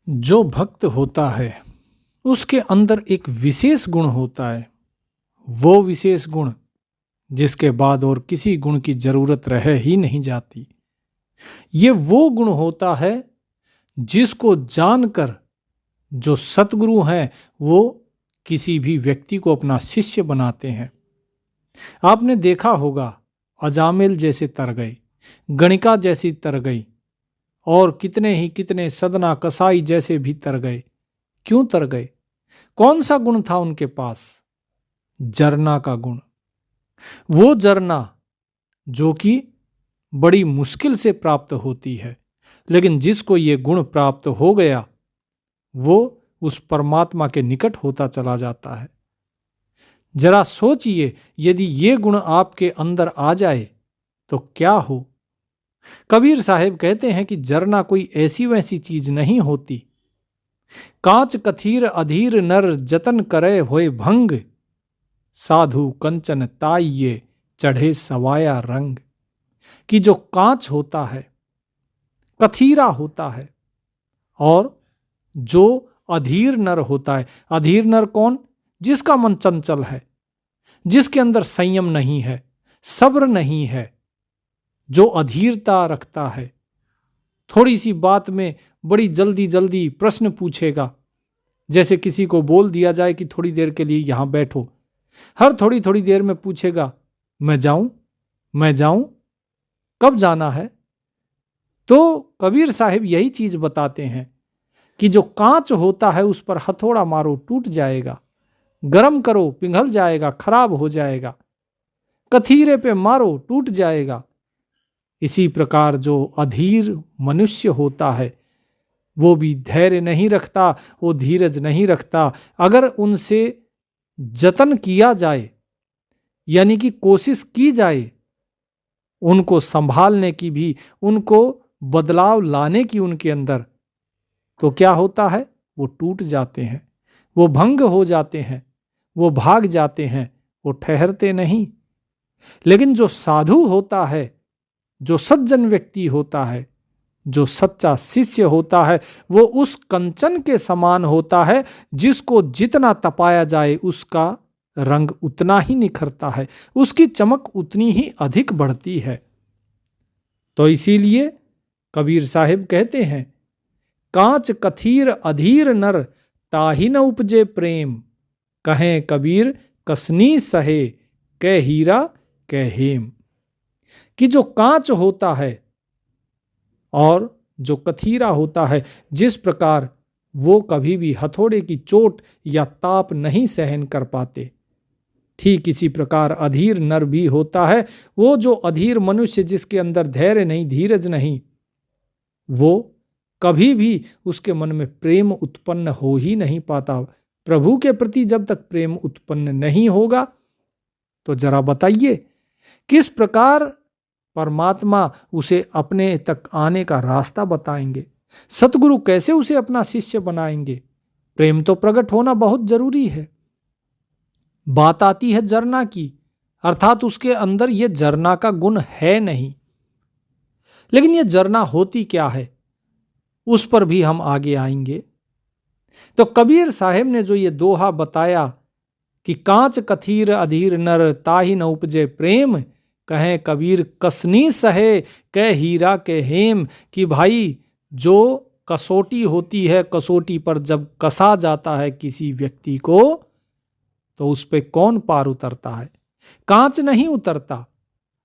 जो भक्त होता है उसके अंदर एक विशेष गुण होता है। वो विशेष गुण जिसके बाद और किसी गुण की जरूरत रह ही नहीं जाती। ये वो गुण होता है जिसको जानकर जो सतगुरु हैं वो किसी भी व्यक्ति को अपना शिष्य बनाते हैं। आपने देखा होगा अजामिल जैसे तर गए, गणिका जैसी तर गई और कितने ही कितने सदना कसाई जैसे भी तर गए। क्यों तर गए? कौन सा गुण था उनके पास? जरना का गुण। वो जरना जो कि बड़ी मुश्किल से प्राप्त होती है, लेकिन जिसको ये गुण प्राप्त हो गया वो उस परमात्मा के निकट होता चला जाता है। जरा सोचिए, यदि ये गुण आपके अंदर आ जाए तो क्या हो। कबीर साहब कहते हैं कि जरना कोई ऐसी वैसी चीज नहीं होती। कांच कथीर अधीर नर जतन करे होए भंग, साधु कंचन ताइये चढ़े सवाया रंग। कि जो कांच होता है, कथीरा होता है, और जो अधीर नर होता है। अधीर नर कौन? जिसका मन चंचल है, जिसके अंदर संयम नहीं है, सब्र नहीं है, जो अधीरता रखता है। थोड़ी सी बात में बड़ी जल्दी जल्दी प्रश्न पूछेगा। जैसे किसी को बोल दिया जाए कि थोड़ी देर के लिए यहां बैठो, हर थोड़ी थोड़ी देर में पूछेगा मैं जाऊं, कब जाना है। तो कबीर साहिब यही चीज बताते हैं कि जो कांच होता है उस पर हथौड़ा मारो टूट जाएगा, गरम करो पिघल जाएगा, खराब हो जाएगा, कथीरे पे मारो टूट जाएगा। इसी प्रकार जो अधीर मनुष्य होता है वो भी धैर्य नहीं रखता, वो धीरज नहीं रखता। अगर उनसे जतन किया जाए, यानी कि कोशिश की जाए उनको संभालने की भी, उनको बदलाव लाने की उनके अंदर, तो क्या होता है? वो टूट जाते हैं, वो भंग हो जाते हैं, वो भाग जाते हैं, वो ठहरते नहीं। लेकिन जो साधु होता है, जो सज्जन व्यक्ति होता है, जो सच्चा शिष्य होता है, वो उस कंचन के समान होता है जिसको जितना तपाया जाए उसका रंग उतना ही निखरता है, उसकी चमक उतनी ही अधिक बढ़ती है। तो इसीलिए कबीर साहिब कहते हैं, कांच कथीर अधीर नर ताहि न उपजे प्रेम, कहें कबीर कसनी सहे कै हीरा कै हेम। कि जो कांच होता है और जो कथीरा होता है, जिस प्रकार वो कभी भी हथौड़े की चोट या ताप नहीं सहन कर पाते, ठीक इसी प्रकार अधीर नर भी होता है। वो जो अधीर मनुष्य जिसके अंदर धैर्य नहीं, धीरज नहीं, वो कभी भी उसके मन में प्रेम उत्पन्न हो ही नहीं पाता। प्रभु के प्रति जब तक प्रेम उत्पन्न नहीं होगा तो जरा बताइए किस प्रकार परमात्मा उसे अपने तक आने का रास्ता बताएंगे? सतगुरु कैसे उसे अपना शिष्य बनाएंगे? प्रेम तो प्रकट होना बहुत जरूरी है। बात आती है जरना की, अर्थात उसके अंदर यह जरना का गुण है नहीं। लेकिन यह जरना होती क्या है उस पर भी हम आगे आएंगे। तो कबीर साहब ने जो ये दोहा बताया कि कांच कथीर अधीर नर ताहि न उपजे प्रेम, कहें कबीर कसनी सहे कै हीरा के हेम। कि भाई जो कसौटी होती है, कसौटी पर जब कसा जाता है किसी व्यक्ति को, तो उस पे कौन पार उतरता है? कांच नहीं उतरता,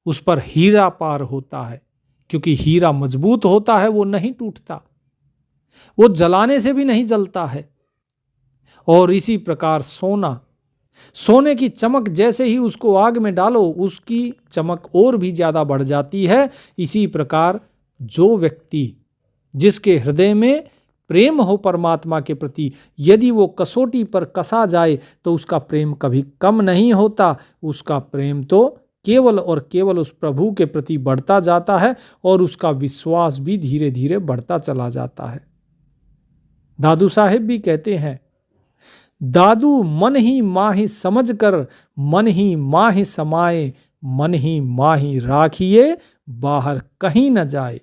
उस पर हीरा पार होता है। क्योंकि हीरा मजबूत होता है, वो नहीं टूटता, वो जलाने से भी नहीं जलता है। और इसी प्रकार सोने की चमक जैसे ही उसको आग में डालो उसकी चमक और भी ज्यादा बढ़ जाती है। इसी प्रकार जो व्यक्ति जिसके हृदय में प्रेम हो परमात्मा के प्रति, यदि वो कसौटी पर कसा जाए तो उसका प्रेम कभी कम नहीं होता। उसका प्रेम तो केवल और केवल उस प्रभु के प्रति बढ़ता जाता है और उसका विश्वास भी धीरे धीरे बढ़ता चला जाता है। दादू साहेब भी कहते हैं, दादू मन ही माहि समझ कर मन ही माहि समाए, मन ही माहि राखिए बाहर कहीं न जाए।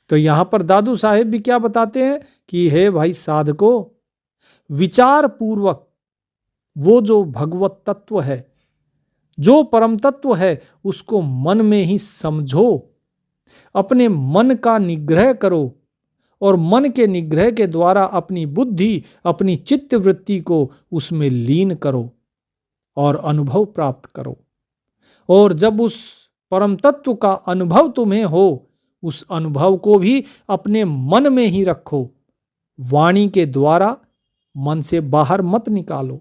तो यहां पर दादू साहेब भी क्या बताते हैं कि हे भाई साधको, विचार पूर्वक वो जो भगवत तत्व है, जो परम तत्व है, उसको मन में ही समझो, अपने मन का निग्रह करो और मन के निग्रह के द्वारा अपनी बुद्धि, अपनी चित्त वृत्ति को उसमें लीन करो और अनुभव प्राप्त करो। और जब उस परम तत्व का अनुभव तुम्हें हो, उस अनुभव को भी अपने मन में ही रखो, वाणी के द्वारा मन से बाहर मत निकालो,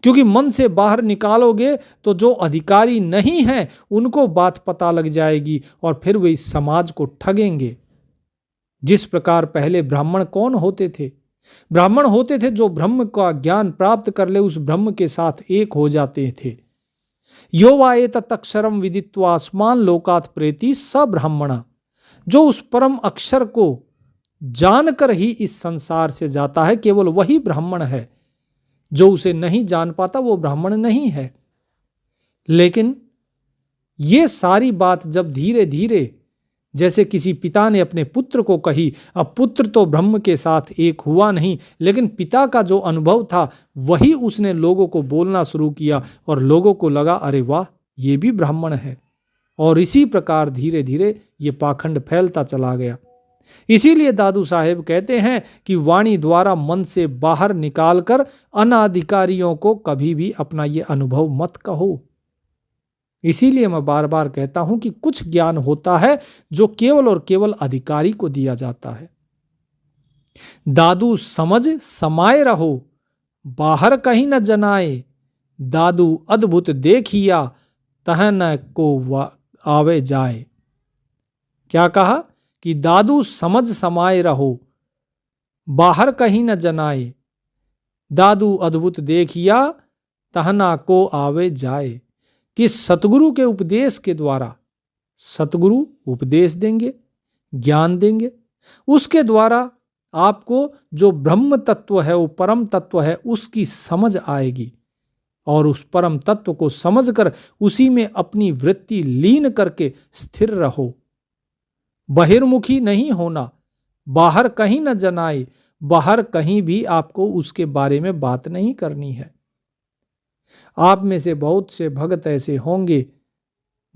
क्योंकि मन से बाहर निकालोगे तो जो अधिकारी नहीं है उनको बात पता लग जाएगी और फिर वे इस समाज को ठगेंगे। जिस प्रकार पहले ब्राह्मण कौन होते थे? ब्राह्मण होते थे जो ब्रह्म का ज्ञान प्राप्त कर ले उस ब्रह्म के साथ एक हो जाते थे। यो वा एतत् अक्षरम विदित्वा अस्मान् लोकात् प्रेति स ब्राह्मणा, जो उस परम अक्षर को जानकर ही इस संसार से जाता है, केवल वही ब्राह्मण है। जो उसे नहीं जान पाता वो ब्राह्मण नहीं है। लेकिन ये सारी बात जब धीरे धीरे, जैसे किसी पिता ने अपने पुत्र को कही, अब पुत्र तो ब्रह्म के साथ एक हुआ नहीं, लेकिन पिता का जो अनुभव था वही उसने लोगों को बोलना शुरू किया और लोगों को लगा अरे वाह, ये भी ब्राह्मण है। और इसी प्रकार धीरे धीरे ये पाखंड फैलता चला गया। इसीलिए दादू साहेब कहते हैं कि वाणी द्वारा मन से बाहर निकालकर अनाधिकारियों को कभी भी अपना ये अनुभव मत कहो। इसीलिए मैं बार बार कहता हूं कि कुछ ज्ञान होता है जो केवल और केवल अधिकारी को दिया जाता है। दादू समझ समाये रहो, बाहर कहीं न जनाए, दादू अद्भुत देखिया, तह न को आवे जाए। क्या कहा कि दादू समझ समाये रहो, बाहर कहीं न जनाए, दादू अद्भुत देखिया, तहना को आवे जाए। कि सतगुरु के उपदेश के द्वारा, सतगुरु उपदेश देंगे, ज्ञान देंगे, उसके द्वारा आपको जो ब्रह्म तत्व है, वो परम तत्व है, उसकी समझ आएगी और उस परम तत्व को समझकर उसी में अपनी वृत्ति लीन करके स्थिर रहो। बहिर्मुखी नहीं होना, बाहर कहीं न जनाए, बाहर कहीं भी आपको उसके बारे में बात नहीं करनी है। आप में से बहुत से भक्त ऐसे होंगे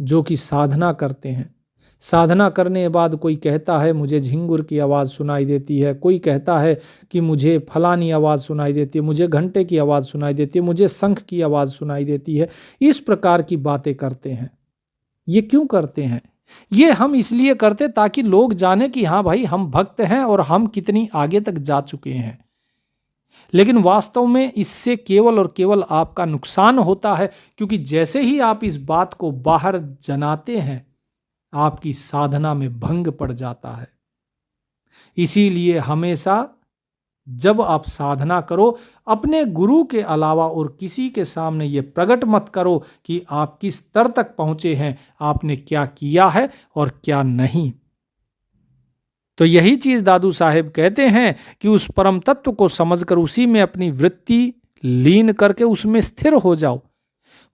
जो कि साधना करते हैं। साधना करने के बाद कोई कहता है मुझे झिंगुर की आवाज़ सुनाई देती है, कोई कहता है कि मुझे फलानी आवाज़ सुनाई देती है, मुझे घंटे की आवाज़ सुनाई देती है, मुझे शंख की आवाज़ सुनाई देती है। इस प्रकार की बातें करते हैं। ये क्यों करते हैं? ये हम इसलिए करते ताकि लोग जाने कि हाँ भाई हम भक्त हैं और हम कितनी आगे तक जा चुके हैं। लेकिन वास्तव में इससे केवल और केवल आपका नुकसान होता है, क्योंकि जैसे ही आप इस बात को बाहर जनाते हैं आपकी साधना में भंग पड़ जाता है। इसीलिए हमेशा जब आप साधना करो, अपने गुरु के अलावा और किसी के सामने ये प्रकट मत करो कि आप किस स्तर तक पहुंचे हैं, आपने क्या किया है और क्या नहीं। तो यही चीज दादू साहेब कहते हैं कि उस परम तत्व को समझकर उसी में अपनी वृत्ति लीन करके उसमें स्थिर हो जाओ।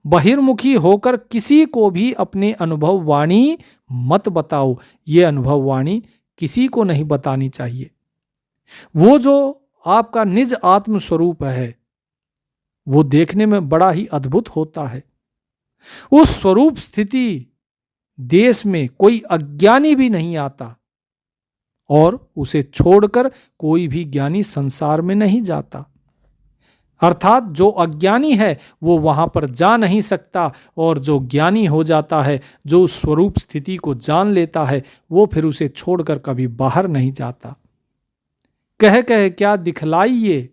बहिर्मुखी होकर किसी को भी अपने अनुभव वाणी मत बताओ। ये अनुभव वाणी किसी को नहीं बतानी चाहिए। वो जो आपका निज आत्म स्वरूप है वो देखने में बड़ा ही अद्भुत होता है। उस स्वरूप स्थिति देश में कोई अज्ञानी भी नहीं आता और उसे छोड़कर कोई भी ज्ञानी संसार में नहीं जाता। अर्थात जो अज्ञानी है वो वहां पर जा नहीं सकता और जो ज्ञानी हो जाता है, जो उस स्वरूप स्थिति को जान लेता है, वो फिर उसे छोड़कर कभी बाहर नहीं जाता। कह कह क्या दिखलाइए,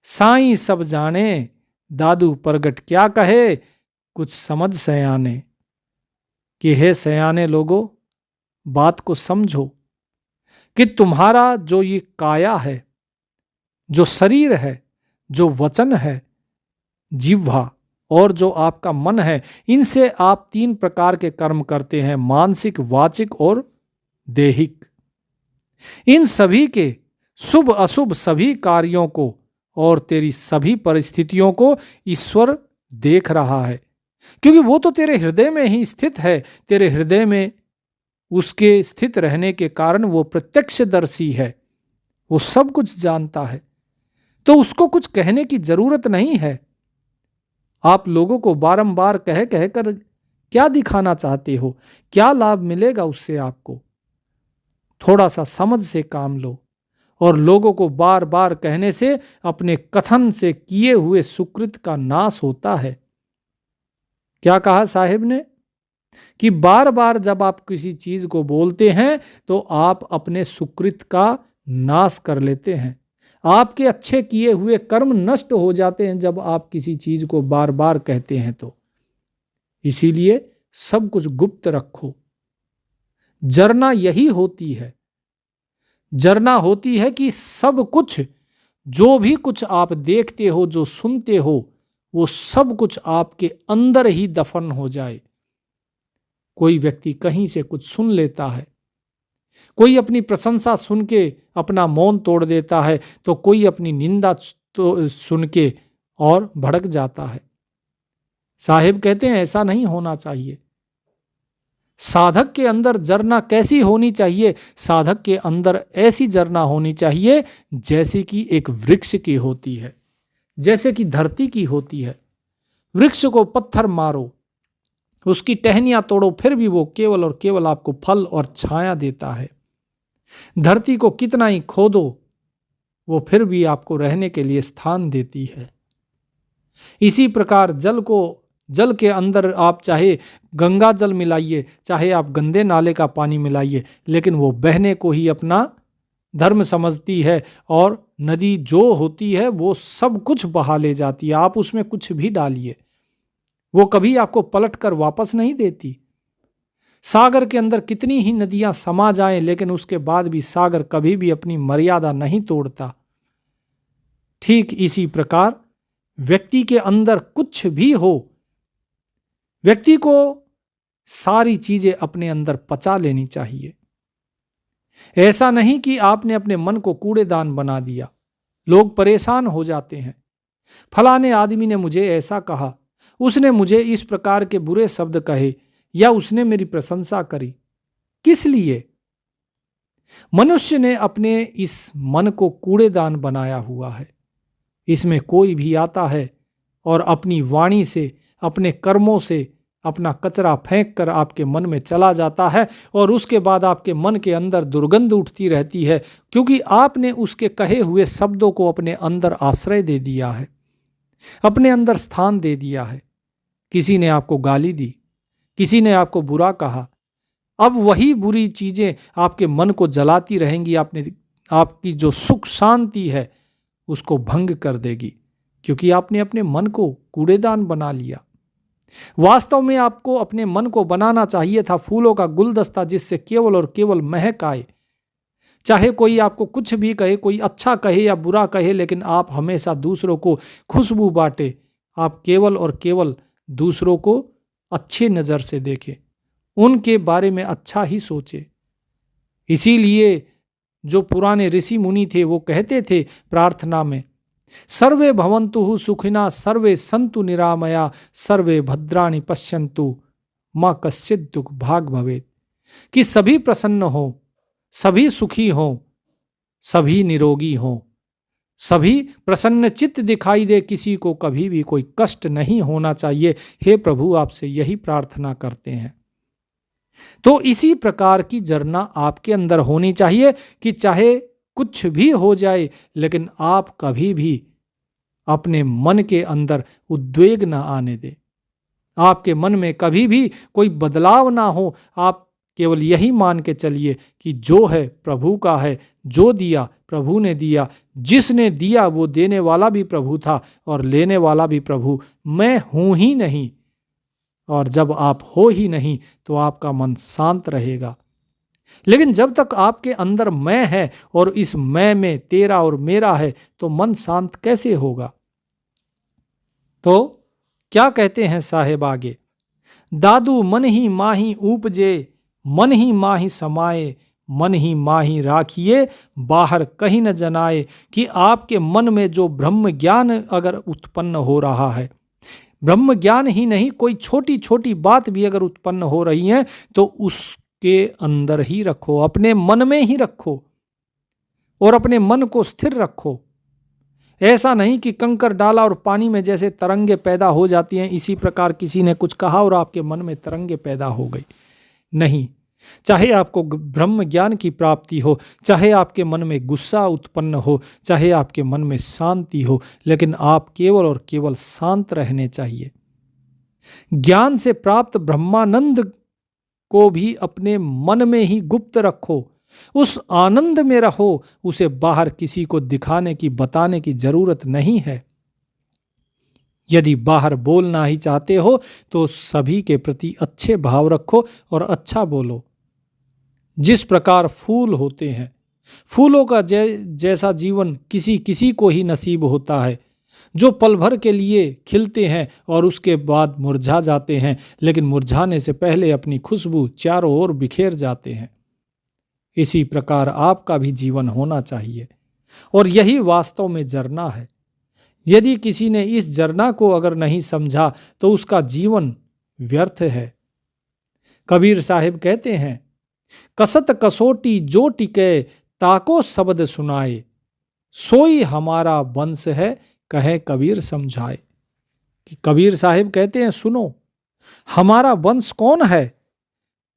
साईं सब जाने, दादू प्रगट क्या कहे, कुछ समझ सयाने। कि हे सयाने लोगों, बात को समझो कि तुम्हारा जो ये काया है, जो शरीर है, जो वचन है, जिह्वा और जो आपका मन है, इनसे आप 3 प्रकार के कर्म करते हैं, मानसिक, वाचिक और देहिक। इन सभी के शुभ अशुभ सभी कार्यों को और तेरी सभी परिस्थितियों को ईश्वर देख रहा है, क्योंकि वो तो तेरे हृदय में ही स्थित है। तेरे हृदय में उसके स्थित रहने के कारण वो प्रत्यक्षदर्शी है, वो सब कुछ जानता है, तो उसको कुछ कहने की जरूरत नहीं है। आप लोगों को बारंबार कह कहकर क्या दिखाना चाहते हो? क्या लाभ मिलेगा उससे आपको? थोड़ा सा समझ से काम लो। और लोगों को बार बार कहने से अपने कथन से किए हुए सुकृत का नाश होता है। क्या कहा साहिब ने कि बार बार जब आप किसी चीज को बोलते हैं तो आप अपने सुकृत का नाश कर लेते हैं। आपके अच्छे किए हुए कर्म नष्ट हो जाते हैं जब आप किसी चीज को बार बार कहते हैं तो। इसीलिए सब कुछ गुप्त रखो। जरना यही होती है। जरना होती है कि सब कुछ, जो भी कुछ आप देखते हो, जो सुनते हो, वो सब कुछ आपके अंदर ही दफन हो जाए। कोई व्यक्ति कहीं से कुछ सुन लेता है, कोई अपनी प्रशंसा सुन के अपना मौन तोड़ देता है, तो कोई अपनी निंदा तो सुन के और भड़क जाता है। साहिब कहते हैं ऐसा नहीं होना चाहिए। साधक के अंदर जरना कैसी होनी चाहिए? साधक के अंदर ऐसी जरना होनी चाहिए जैसे कि एक वृक्ष की होती है, जैसे कि धरती की होती है। वृक्ष को पत्थर मारो, उसकी टहनियां तोड़ो, फिर भी वो केवल और केवल आपको फल और छाया देता है। धरती को कितना ही खोदो, वो फिर भी आपको रहने के लिए स्थान देती है। इसी प्रकार जल के अंदर आप चाहे गंगा जल मिलाइए, चाहे आप गंदे नाले का पानी मिलाइए, लेकिन वो बहने को ही अपना धर्म समझती है और नदी जो होती है वो सब कुछ बहा ले जाती है। आप उसमें कुछ भी डालिए, वो कभी आपको पलट कर वापस नहीं देती। सागर के अंदर कितनी ही नदियां समा जाएं, लेकिन उसके बाद भी सागर कभी भी अपनी मर्यादा नहीं तोड़ता। ठीक इसी प्रकार व्यक्ति के अंदर कुछ भी हो, व्यक्ति को सारी चीजें अपने अंदर पचा लेनी चाहिए। ऐसा नहीं कि आपने अपने मन को कूड़ेदान बना दिया। लोग परेशान हो जाते हैं, फलाने आदमी ने मुझे ऐसा कहा, उसने मुझे इस प्रकार के बुरे शब्द कहे, या उसने मेरी प्रशंसा करी। किस लिए? मनुष्य ने अपने इस मन को कूड़ेदान बनाया हुआ है। इसमें कोई भी आता है और अपनी वाणी से, अपने कर्मों से अपना कचरा फेंक कर आपके मन में चला जाता है, और उसके बाद आपके मन के अंदर दुर्गंध उठती रहती है, क्योंकि आपने उसके कहे हुए शब्दों को अपने अंदर आश्रय दे दिया है, अपने अंदर स्थान दे दिया है। किसी ने आपको गाली दी, किसी ने आपको बुरा कहा, अब वही बुरी चीजें आपके मन को जलाती रहेंगी, आपकी जो सुख शांति है उसको भंग कर देगी, क्योंकि आपने अपने मन को कूड़ेदान बना लिया। वास्तव में आपको अपने मन को बनाना चाहिए था फूलों का गुलदस्ता, जिससे केवल और केवल महक आए। चाहे कोई आपको कुछ भी कहे, कोई अच्छा कहे या बुरा कहे, लेकिन आप हमेशा दूसरों को खुशबू बांटे। आप केवल और केवल दूसरों को अच्छी नज़र से देखें, उनके बारे में अच्छा ही सोचे। इसीलिए जो पुराने ऋषि मुनि थे वो कहते थे प्रार्थना में, सर्वे भवन्तु सुखिना सर्वे सन्तु निरामया सर्वे भद्राणि पश्यन्तु मां कश्चित् दुख भाग भवेत्। कि सभी प्रसन्न हो, सभी सुखी हो, सभी निरोगी हो, सभी प्रसन्न चित्त दिखाई दे, किसी को कभी भी कोई कष्ट नहीं होना चाहिए। हे प्रभु, आपसे यही प्रार्थना करते हैं। तो इसी प्रकार की जरना आपके अंदर होनी चाहिए कि चाहे कुछ भी हो जाए, लेकिन आप कभी भी अपने मन के अंदर उद्वेग न आने दें। आपके मन में कभी भी कोई बदलाव ना हो। आप केवल यही मान के चलिए कि जो है प्रभु का है, जो दिया प्रभु ने दिया, जिसने दिया वो देने वाला भी प्रभु था और लेने वाला भी प्रभु। मैं हूं ही नहीं, और जब आप हो ही नहीं तो आपका मन शांत रहेगा। लेकिन जब तक आपके अंदर मैं है और इस मैं में तेरा और मेरा है, तो मन शांत कैसे होगा? तो क्या कहते हैं साहेब आगे, दादू मन ही माही ऊपजे, मन ही माही समाये, मन ही माही राखिए, बाहर कहीं न जनाए। कि आपके मन में जो ब्रह्म ज्ञान अगर उत्पन्न हो रहा है, ब्रह्म ज्ञान ही नहीं, कोई छोटी छोटी बात भी अगर उत्पन्न हो रही है, तो के अंदर ही रखो, अपने मन में ही रखो और अपने मन को स्थिर रखो। ऐसा नहीं कि कंकर डाला और पानी में जैसे तरंगे पैदा हो जाती हैं, इसी प्रकार किसी ने कुछ कहा और आपके मन में तरंगे पैदा हो गई। नहीं, चाहे आपको ब्रह्म ज्ञान की प्राप्ति हो, चाहे आपके मन में गुस्सा उत्पन्न हो, चाहे आपके मन में शांति हो, लेकिन आप केवल और केवल शांत रहने चाहिए। ज्ञान से प्राप्त ब्रह्मानंद को भी अपने मन में ही गुप्त रखो, उस आनंद में रहो, उसे बाहर किसी को दिखाने की, बताने की जरूरत नहीं है। यदि बाहर बोलना ही चाहते हो तो सभी के प्रति अच्छे भाव रखो और अच्छा बोलो। जिस प्रकार फूल होते हैं, फूलों का जैसा जीवन किसी किसी को ही नसीब होता है, जो पल भर के लिए खिलते हैं और उसके बाद मुरझा जाते हैं, लेकिन मुरझाने से पहले अपनी खुशबू चारों ओर बिखेर जाते हैं। इसी प्रकार आपका भी जीवन होना चाहिए और यही वास्तव में झरना है। यदि किसी ने इस झरना को अगर नहीं समझा तो उसका जीवन व्यर्थ है। कबीर साहिब कहते हैं, कसत कसोटी जो टिके ताको शब्द सुनाए, सोई हमारा वंश है कहे कबीर समझाए। कि कबीर साहिब कहते हैं, सुनो, हमारा वंश कौन है?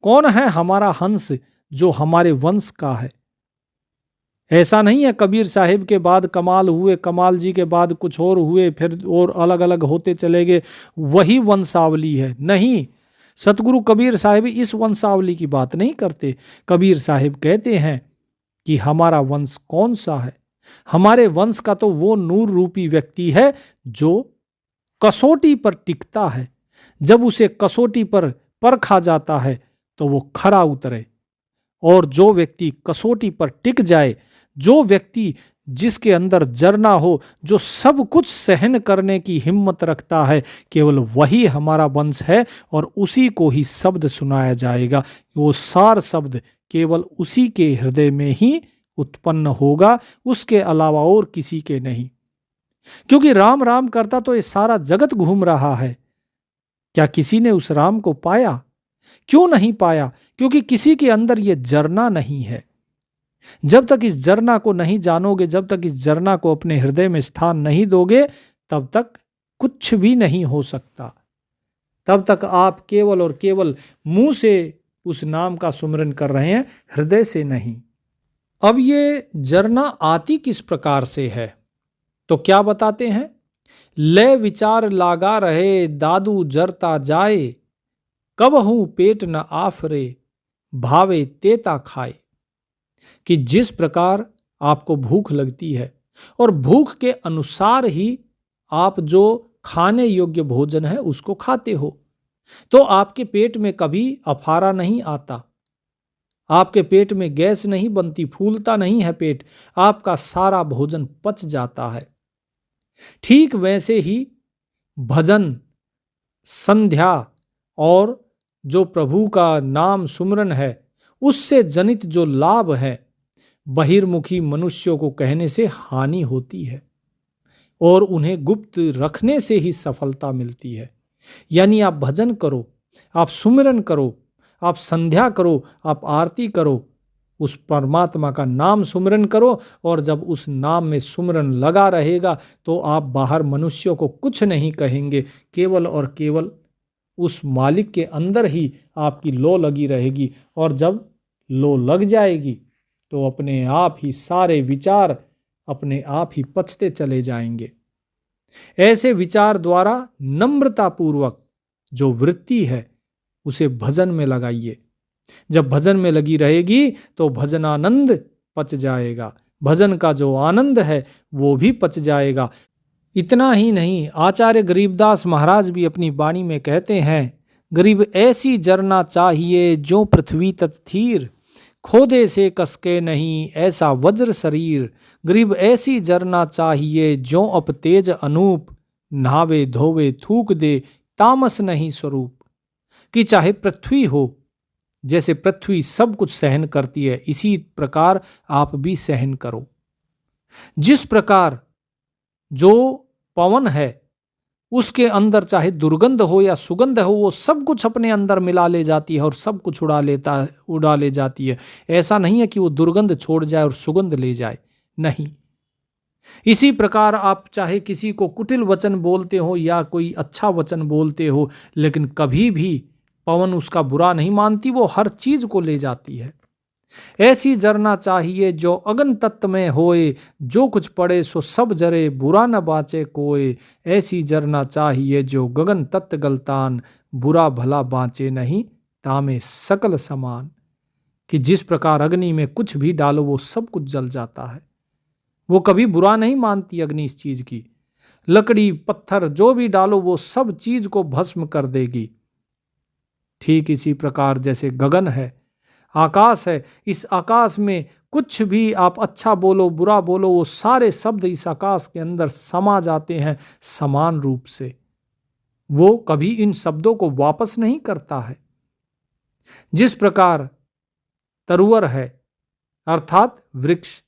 कौन है हमारा हंस जो हमारे वंश का है? ऐसा नहीं है कबीर साहिब के बाद कमाल हुए, कमाल जी के बाद कुछ और हुए, फिर और अलग अलग होते चले गए, वही वंशावली है। नहीं, सतगुरु कबीर साहिब इस वंशावली की बात नहीं करते। कबीर साहिब कहते हैं कि हमारा वंश कौन सा है? हमारे वंश का तो वो नूर रूपी व्यक्ति है जो कसौटी पर टिकता है। जब उसे कसौटी पर परखा जाता है तो वो खरा उतरे। और जो व्यक्ति कसौटी पर टिक जाए, जो व्यक्ति जिसके अंदर जरना हो, जो सब कुछ सहन करने की हिम्मत रखता है, केवल वही हमारा वंश है और उसी को ही शब्द सुनाया जाएगा। वो सार शब्द केवल उसी के हृदय में ही उत्पन्न होगा, उसके अलावा और किसी के नहीं। क्योंकि राम राम करता तो ये सारा जगत घूम रहा है। क्या किसी ने उस राम को पाया? क्यों नहीं पाया? क्योंकि किसी के अंदर ये जरना नहीं है। जब तक इस जरना को नहीं जानोगे, जब तक इस जरना को अपने हृदय में स्थान नहीं दोगे, तब तक कुछ भी नहीं हो सकता। तब तक आप केवल और केवल मुंह से उस नाम का सुमिरन कर रहे हैं, हृदय से नहीं। अब ये जरना आती किस प्रकार से है तो क्या बताते हैं? ले विचार लागा रहे दादू जरता जाए, कब हूं पेट न आफरे भावे तेता खाए। कि जिस प्रकार आपको भूख लगती है और भूख के अनुसार ही आप जो खाने योग्य भोजन है उसको खाते हो, तो आपके पेट में कभी अफारा नहीं आता, आपके पेट में गैस नहीं बनती, फूलता नहीं है पेट, आपका सारा भोजन पच जाता है। ठीक वैसे ही भजन, संध्या और जो प्रभु का नाम सुमरन है, उससे जनित जो लाभ है, बहिर्मुखी मनुष्यों को कहने से हानि होती है और उन्हें गुप्त रखने से ही सफलता मिलती है। यानी आप भजन करो, आप सुमिरन करो, आप संध्या करो, आप आरती करो, उस परमात्मा का नाम सुमिरन करो, और जब उस नाम में सुमिरन लगा रहेगा तो आप बाहर मनुष्यों को कुछ नहीं कहेंगे, केवल और केवल उस मालिक के अंदर ही आपकी लो लगी रहेगी। और जब लो लग जाएगी तो अपने आप ही सारे विचार अपने आप ही पचते चले जाएंगे। ऐसे विचार द्वारा नम्रतापूर्वक जो वृत्ति है उसे भजन में लगाइए। जब भजन में लगी रहेगी तो भजनानंद पच जाएगा, भजन का जो आनंद है वो भी पच जाएगा। इतना ही नहीं, आचार्य गरीबदास महाराज भी अपनी वाणी में कहते हैं, गरीब ऐसी जरना चाहिए जो पृथ्वी तत्थीर, खोदे से कसके नहीं ऐसा वज्र शरीर। गरीब ऐसी जरना चाहिए जो अप तेज अनूप, नहावे धोवे थूक दे तामस नहीं स्वरूप। कि चाहे पृथ्वी हो, जैसे पृथ्वी सब कुछ सहन करती है, इसी प्रकार आप भी सहन करो। जिस प्रकार जो पवन है उसके अंदर चाहे दुर्गंध हो या सुगंध हो, वो सब कुछ अपने अंदर मिला ले जाती है और सब कुछ उड़ा ले जाती है। ऐसा नहीं है कि वो दुर्गंध छोड़ जाए और सुगंध ले जाए, नहीं। इसी प्रकार आप चाहे किसी को कुटिल वचन बोलते हो या कोई अच्छा वचन बोलते हो, लेकिन कभी भी पवन उसका बुरा नहीं मानती, वो हर चीज को ले जाती है। ऐसी जरना चाहिए जो अगन तत्व में होए, जो कुछ पड़े सो सब जरे, बुरा न बाचे कोय। ऐसी जरना चाहिए जो गगन तत्व गलतान, बुरा भला बाँचे नहीं, तामे सकल समान। कि जिस प्रकार अग्नि में कुछ भी डालो वो सब कुछ जल जाता है, वो कभी बुरा नहीं मानती अग्नि इस चीज की। लकड़ी पत्थर जो भी डालो वो सब चीज को भस्म कर देगी। ठीक इसी प्रकार जैसे गगन है, आकाश है, इस आकाश में कुछ भी आप अच्छा बोलो बुरा बोलो, वो सारे शब्द इस आकाश के अंदर समा जाते हैं समान रूप से। वो कभी इन शब्दों को वापस नहीं करता है। जिस प्रकार तरुवर है अर्थात वृक्ष,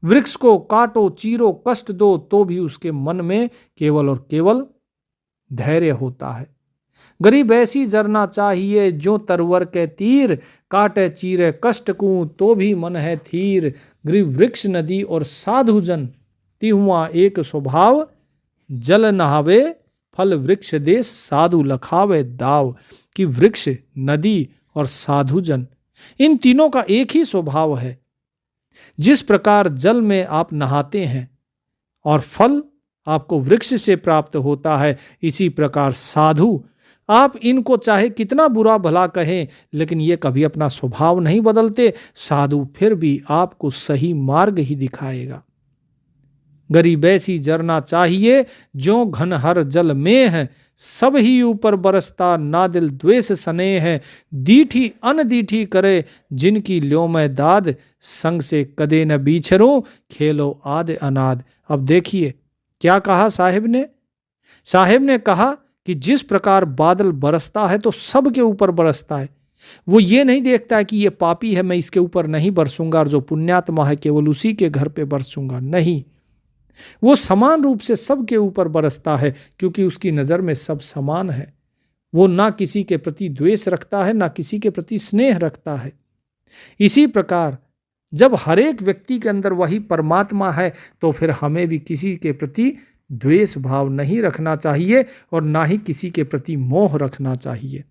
वृक्ष को काटो चीरो कष्ट दो तो भी उसके मन में केवल और केवल धैर्य होता है। गरीब ऐसी जरना चाहिए जो तरवर के तीर, काटे चीरे कष्ट को तो भी मन है थीर। गरीब वृक्ष नदी और साधु जन, तिहुआ एक स्वभाव, जल नहावे फल वृक्ष दे, साधु लखावे दाव। कि वृक्ष नदी और साधु जन, इन तीनों का एक ही स्वभाव है। जिस प्रकार जल में आप नहाते हैं और फल आपको वृक्ष से प्राप्त होता है, इसी प्रकार साधु, आप इनको चाहे कितना बुरा भला कहें लेकिन ये कभी अपना स्वभाव नहीं बदलते। साधु फिर भी आपको सही मार्ग ही दिखाएगा। गरीब ऐसी जरना चाहिए जो घन हर जल में है, सब ही ऊपर बरसता ना दिल द्वेष स्नेह है। दीठी अनदीठी करे जिनकी ल्यो में दाद, संग से कदे न बीछरो खेलो आद अनाद। अब देखिए क्या कहा साहिब ने। साहिब ने कहा कि जिस प्रकार बादल बरसता है तो सबके ऊपर बरसता है। वो ये नहीं देखता है कि ये पापी है मैं इसके ऊपर नहीं बरसूंगा और जो पुण्यात्मा है केवल उसी के घर पे बरसूंगा, नहीं। वो समान रूप से सबके ऊपर बरसता है क्योंकि उसकी नज़र में सब समान है। वो ना किसी के प्रति द्वेष रखता है ना किसी के प्रति स्नेह रखता है। इसी प्रकार जब हर एक व्यक्ति के अंदर वही परमात्मा है तो फिर हमें भी किसी के प्रति द्वेष भाव नहीं रखना चाहिए और ना ही किसी के प्रति मोह रखना चाहिए।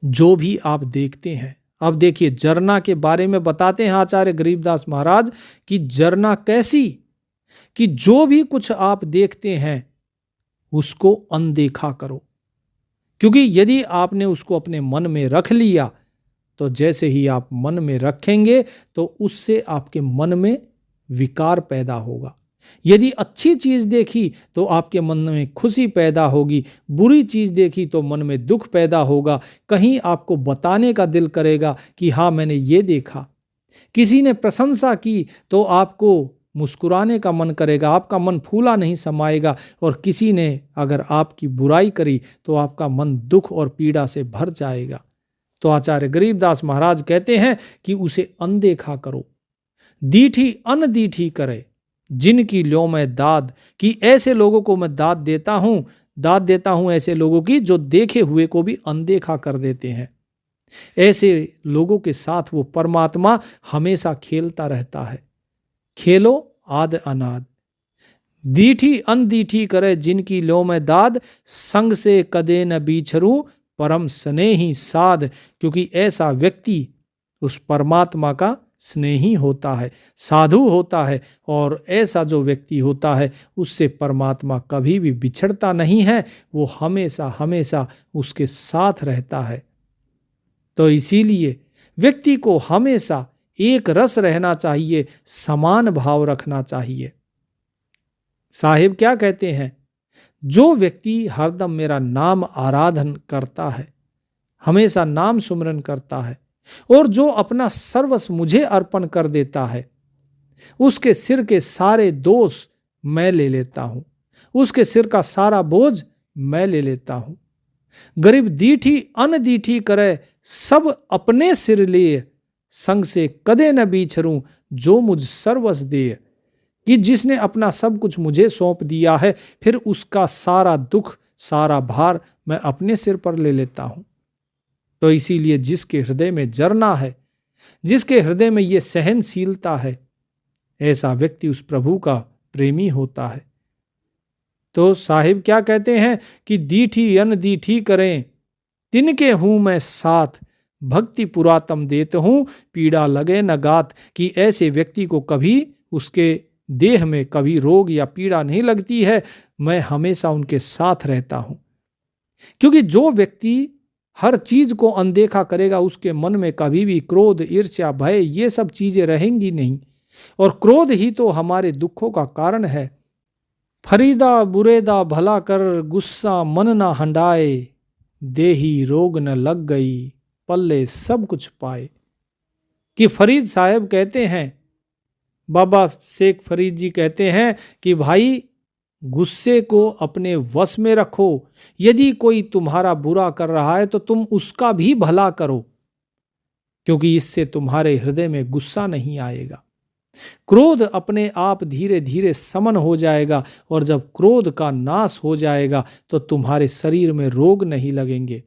जो भी आप देखते हैं, अब देखिए जरना के बारे में बताते हैं आचार्य गरीबदास महाराज कि जरना कैसी, कि जो भी कुछ आप देखते हैं उसको अनदेखा करो। क्योंकि यदि आपने उसको अपने मन में रख लिया तो जैसे ही आप मन में रखेंगे तो उससे आपके मन में विकार पैदा होगा। यदि अच्छी चीज देखी तो आपके मन में खुशी पैदा होगी, बुरी चीज देखी तो मन में दुख पैदा होगा। कहीं आपको बताने का दिल करेगा कि हाँ मैंने ये देखा। किसी ने प्रशंसा की तो आपको मुस्कुराने का मन करेगा, आपका मन फूला नहीं समाएगा। और किसी ने अगर आपकी बुराई करी तो आपका मन दुख और पीड़ा से भर जाएगा। तो आचार्य गरीबदास महाराज कहते हैं कि उसे अनदेखा करो। दीठी अनदीठी करे जिनकी ल्यो मैं दाद, कि ऐसे लोगों को मैं दाद देता हूं ऐसे लोगों की जो देखे हुए को भी अनदेखा कर देते हैं। ऐसे लोगों के साथ वो परमात्मा हमेशा खेलता रहता है। खेलो आद अनाद, दीठी अनदीठी करे जिनकी ल्यो मैं दाद, संग से कदे न बीछरूं परम स्नेही साध। क्योंकि ऐसा व्यक्ति उस परमात्मा का स्नेही होता है, साधु होता है, और ऐसा जो व्यक्ति होता है उससे परमात्मा कभी भी बिछड़ता नहीं है, वो हमेशा हमेशा उसके साथ रहता है। तो इसीलिए व्यक्ति को हमेशा एक रस रहना चाहिए, समान भाव रखना चाहिए। साहिब क्या कहते हैं, जो व्यक्ति हरदम मेरा नाम आराधन करता है, हमेशा नाम सुमरन करता है और जो अपना सर्वस्व मुझे अर्पण कर देता है, उसके सिर के सारे दोष मैं ले लेता हूं, उसके सिर का सारा बोझ मैं ले लेता हूं। गरीब दीठी अनदीठी करे सब अपने सिर लिए, संग से कदे न बीछरूं जो मुझ सर्वस दे। कि जिसने अपना सब कुछ मुझे सौंप दिया है, फिर उसका सारा दुख, सारा भार मैं अपने सिर पर ले लेता हूं। तो इसीलिए जिसके हृदय में जरना है, जिसके हृदय में ये सहनशीलता है, ऐसा व्यक्ति उस प्रभु का प्रेमी होता है। तो साहिब क्या कहते हैं कि दीठी अन दीठी करें तिनके हूं मैं साथ, भक्ति पुरातम देत हूं पीड़ा लगे न गात। कि ऐसे व्यक्ति को कभी उसके देह में कभी रोग या पीड़ा नहीं लगती है, मैं हमेशा उनके साथ रहता हूं। क्योंकि जो व्यक्ति हर चीज को अनदेखा करेगा, उसके मन में कभी भी क्रोध, ईर्ष्या, भय ये सब चीजें रहेंगी नहीं। और क्रोध ही तो हमारे दुखों का कारण है। फरीदा बुरेदा भला कर गुस्सा मन ना हंडाए, देही रोग न लग गई पल्ले सब कुछ पाए। कि फरीद साहब कहते हैं, बाबा शेख फरीद जी कहते हैं कि भाई गुस्से को अपने वश में रखो। यदि कोई तुम्हारा बुरा कर रहा है तो तुम उसका भी भला करो, क्योंकि इससे तुम्हारे हृदय में गुस्सा नहीं आएगा। क्रोध अपने आप धीरे धीरे समन हो जाएगा, और जब क्रोध का नाश हो जाएगा तो तुम्हारे शरीर में रोग नहीं लगेंगे।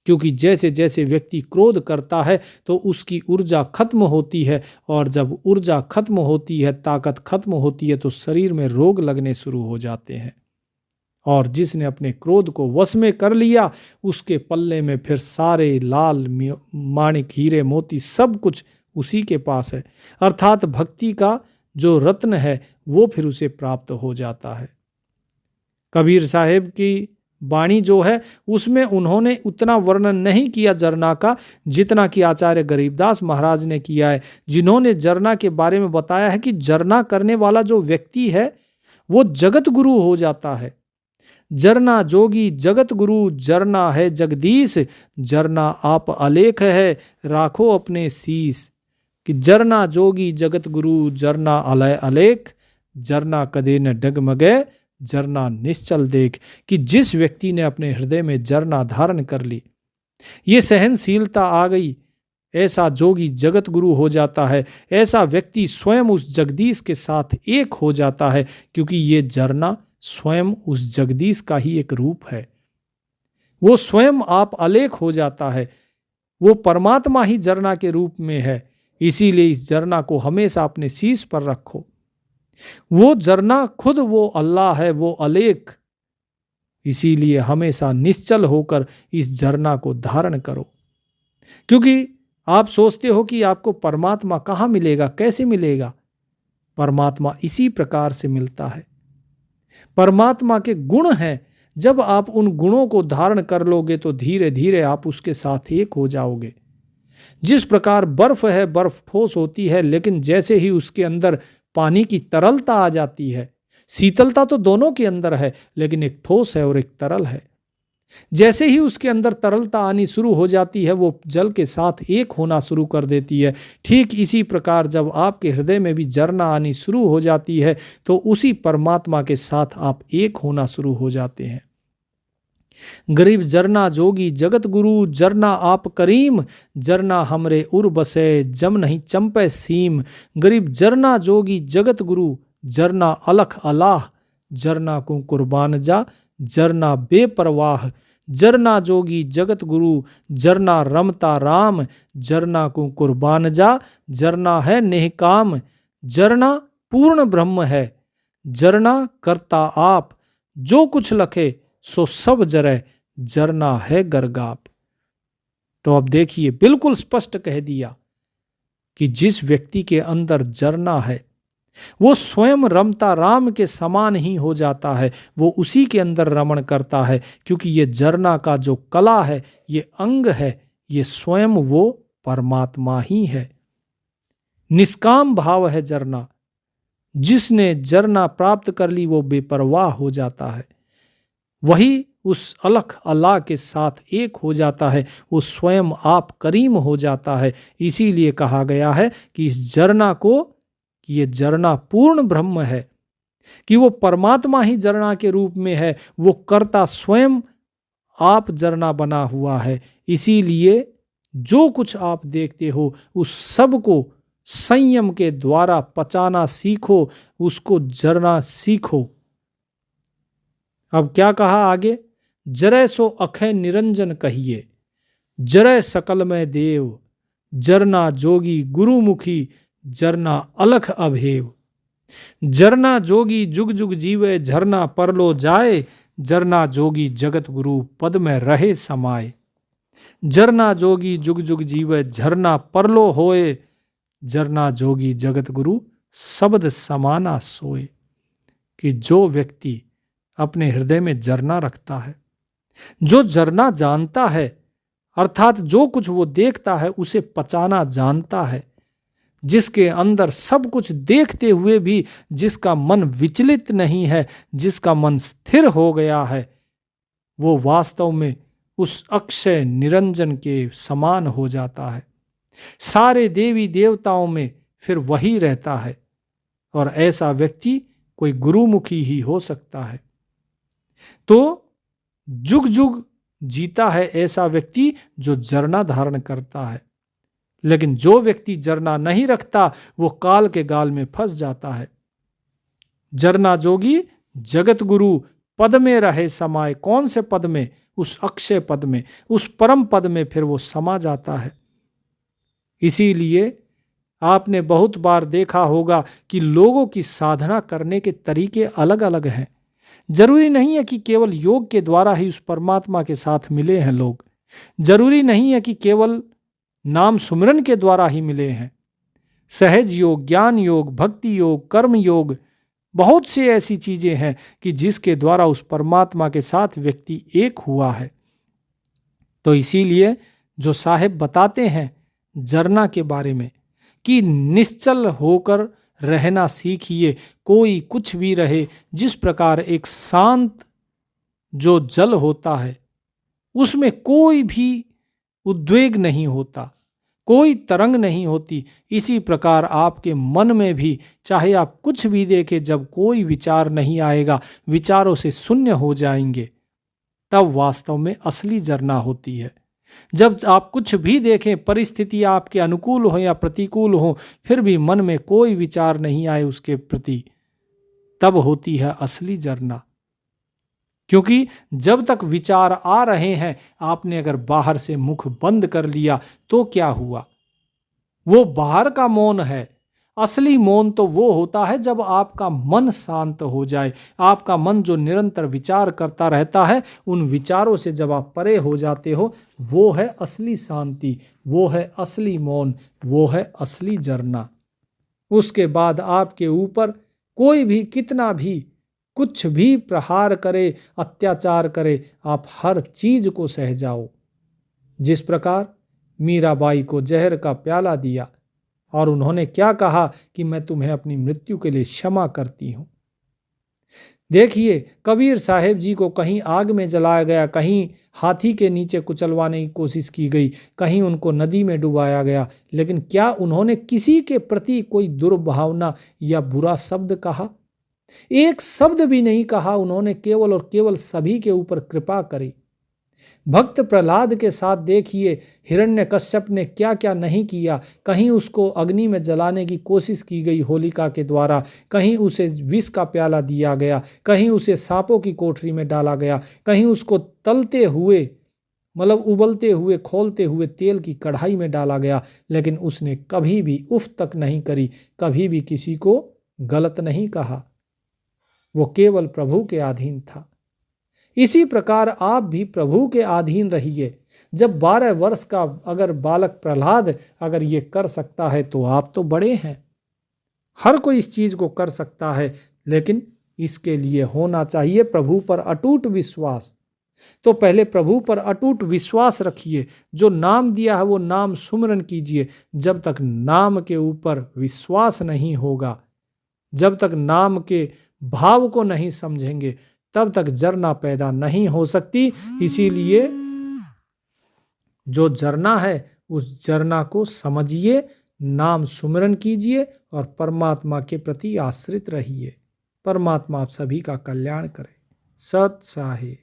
क्योंकि जैसे जैसे व्यक्ति क्रोध करता है तो उसकी ऊर्जा खत्म होती है, और जब ऊर्जा खत्म होती है, ताकत खत्म होती है, तो शरीर में रोग लगने शुरू हो जाते हैं। और जिसने अपने क्रोध को वश में कर लिया, उसके पल्ले में फिर सारे लाल माणिक, हीरे, मोती सब कुछ उसी के पास है। अर्थात भक्ति का जो रत्न है वो फिर उसे प्राप्त हो जाता है। कबीर साहेब की वाणी जो है उसमें उन्होंने उतना वर्णन नहीं किया जरना का, जितना कि आचार्य गरीबदास महाराज ने किया है, जिन्होंने जरना के बारे में बताया है कि जरना करने वाला जो व्यक्ति है वो जगत गुरु हो जाता है। जरना जोगी जगत गुरु, जरना है जगदीश, जरना आप अलेख है राखो अपने शीस। कि जरना जोगी जगत गुरु, जरना अलय अलेख, जरना कदे न डगमगे, जरना निश्चल देख। कि जिस व्यक्ति ने अपने हृदय में जरना धारण कर ली, ये सहनशीलता आ गई, ऐसा जोगी जगत गुरु हो जाता है। ऐसा व्यक्ति स्वयं उस जगदीश के साथ एक हो जाता है, क्योंकि ये जरना स्वयं उस जगदीश का ही एक रूप है। वो स्वयं आप अलेख हो जाता है, वो परमात्मा ही जरना के रूप में है। इसीलिए इस जरना को हमेशा अपने शीश पर रखो। वो जरना खुद वो अल्लाह है, वो अलेख। इसीलिए हमेशा निश्चल होकर इस जरना को धारण करो। क्योंकि आप सोचते हो कि आपको परमात्मा कहाँ मिलेगा, कैसे मिलेगा? परमात्मा इसी प्रकार से मिलता है। परमात्मा के गुण हैं, जब आप उन गुणों को धारण कर लोगे तो धीरे धीरे आप उसके साथ एक हो जाओगे। जिस प्रकार बर्फ है, बर्फ ठोस होती है, लेकिन जैसे ही उसके अंदर पानी की तरलता आ जाती है, शीतलता तो दोनों के अंदर है, लेकिन एक ठोस है और एक तरल है। जैसे ही उसके अंदर तरलता आनी शुरू हो जाती है, वो जल के साथ एक होना शुरू कर देती है। ठीक इसी प्रकार जब आपके हृदय में भी जरना आनी शुरू हो जाती है, तो उसी परमात्मा के साथ आप एक होना शुरू हो जाते हैं। गरीब जरना जोगी जगत गुरु, जरना आप करीम, जरना हमरे उर बसे जम नहीं चंपे सीम। गरीब जरना जोगी जगत गुरु, जरना अलख अलाह, जरना को कुर्बान जा, जरना बेपरवाह। जरना जोगी जगत गुरु, जरना रमता राम, जरना को कुर्बान जा, जरना है नेहकाम। जरना पूर्ण ब्रह्म है, जरना करता आप, जो कुछ लखे सो सब जरे, जरना है गर्गाप। तो अब देखिए, बिल्कुल स्पष्ट कह दिया कि जिस व्यक्ति के अंदर जरना है वो स्वयं रमता राम के समान ही हो जाता है। वो उसी के अंदर रमण करता है, क्योंकि ये जरना का जो कला है, ये अंग है, ये स्वयं वो परमात्मा ही है। निष्काम भाव है जरना। जिसने जरना प्राप्त कर ली वो बेपरवाह हो जाता है, वही उस अलख अल्लाह के साथ एक हो जाता है, वो स्वयं आप करीम हो जाता है। इसीलिए कहा गया है कि इस जरना को, कि ये जरना पूर्ण ब्रह्म है, कि वो परमात्मा ही जरना के रूप में है, वो कर्ता स्वयं आप जरना बना हुआ है। इसीलिए जो कुछ आप देखते हो उस सब को संयम के द्वारा पचाना सीखो, उसको जरना सीखो। अब क्या कहा आगे, जरै सो अखै निरंजन कहिए, जरै सकल में देव, जरना जोगी गुरुमुखी, जरना अलख अभेव। जरना जोगी जुग जुग जीवे, झरना परलो जाए, जरना जोगी जगत गुरु पद में रहे समाये। जरना जोगी जुग जुग जीवे, झरना परलो होए, जरना जोगी जगत गुरु शब्द समाना सोए। कि जो व्यक्ति अपने हृदय में जरना रखता है, जो जरना जानता है, अर्थात जो कुछ वो देखता है उसे पचाना जानता है, जिसके अंदर सब कुछ देखते हुए भी जिसका मन विचलित नहीं है, जिसका मन स्थिर हो गया है, वो वास्तव में उस अक्षय निरंजन के समान हो जाता है। सारे देवी देवताओं में फिर वही रहता है, और ऐसा व्यक्ति कोई गुरुमुखी ही हो सकता है। तो जुग जुग जीता है ऐसा व्यक्ति जो जरना धारण करता है, लेकिन जो व्यक्ति जरना नहीं रखता वो काल के गाल में फंस जाता है। जरना जोगी जगत गुरु पद में रहे समाये। कौन से पद में? उस अक्षय पद में, उस परम पद में फिर वो समा जाता है। इसीलिए आपने बहुत बार देखा होगा कि लोगों की साधना करने के तरीके अलग अलग हैं। जरूरी नहीं है कि केवल योग के द्वारा ही उस परमात्मा के साथ मिले हैं लोग। जरूरी नहीं है कि केवल नाम सुमिरन के द्वारा ही मिले हैं। सहज योग, ज्ञान योग, भक्ति योग, कर्म योग, बहुत सी ऐसी चीजें हैं कि जिसके द्वारा उस परमात्मा के साथ व्यक्ति एक हुआ है। तो इसीलिए जो साहेब बताते हैं जरना के बारे में कि निश्चल होकर रहना सीखिए, कोई कुछ भी रहे। जिस प्रकार एक शांत जो जल होता है उसमें कोई भी उद्वेग नहीं होता, कोई तरंग नहीं होती, इसी प्रकार आपके मन में भी चाहे आप कुछ भी देखें, जब कोई विचार नहीं आएगा, विचारों से शून्य हो जाएंगे, तब वास्तव में असली जरना होती है। जब आप कुछ भी देखें, परिस्थिति आपके अनुकूल हो या प्रतिकूल हो, फिर भी मन में कोई विचार नहीं आए उसके प्रति, तब होती है असली जरना। क्योंकि जब तक विचार आ रहे हैं, आपने अगर बाहर से मुख बंद कर लिया तो क्या हुआ? वो बाहर का मौन है। असली मौन तो वो होता है जब आपका मन शांत हो जाए। आपका मन जो निरंतर विचार करता रहता है, उन विचारों से जब आप परे हो जाते हो, वो है असली शांति, वो है असली मौन, वो है असली जरना। उसके बाद आपके ऊपर कोई भी कितना भी कुछ भी प्रहार करे, अत्याचार करे, आप हर चीज को सह जाओ। जिस प्रकार मीराबाई को जहर का प्याला दिया और उन्होंने क्या कहा कि मैं तुम्हें अपनी मृत्यु के लिए क्षमा करती हूं। देखिए, कबीर साहेब जी को कहीं आग में जलाया गया, कहीं हाथी के नीचे कुचलवाने की कोशिश की गई, कहीं उनको नदी में डुबाया गया, लेकिन क्या उन्होंने किसी के प्रति कोई दुर्भावना या बुरा शब्द कहा? एक शब्द भी नहीं कहा। उन्होंने केवल और केवल सभी के ऊपर कृपा करी। भक्त प्रहलाद के साथ देखिए, हिरण्यकश्यप ने क्या क्या नहीं किया। कहीं उसको अग्नि में जलाने की कोशिश की गई होलिका के द्वारा, कहीं उसे विष का प्याला दिया गया, कहीं उसे सांपों की कोठरी में डाला गया, कहीं उसको तलते हुए मतलब उबलते हुए खौलते हुए तेल की कढ़ाई में डाला गया, लेकिन उसने कभी भी उफ तक नहीं करी, कभी भी किसी को गलत नहीं कहा। वो केवल प्रभु के अधीन था। इसी प्रकार आप भी प्रभु के अधीन रहिए। जब 12 वर्ष का अगर बालक प्रहलाद अगर ये कर सकता है, तो आप तो बड़े हैं। हर कोई इस चीज को कर सकता है, लेकिन इसके लिए होना चाहिए प्रभु पर अटूट विश्वास। तो पहले प्रभु पर अटूट विश्वास रखिए। जो नाम दिया है वो नाम सुमिरन कीजिए। जब तक नाम के ऊपर विश्वास नहीं होगा, जब तक नाम के भाव को नहीं समझेंगे, तब तक जरना पैदा नहीं हो सकती। इसीलिए जो जरना है उस जरना को समझिए, नाम सुमिरन कीजिए और परमात्मा के प्रति आश्रित रहिए। परमात्मा आप सभी का कल्याण करे। सत साहे।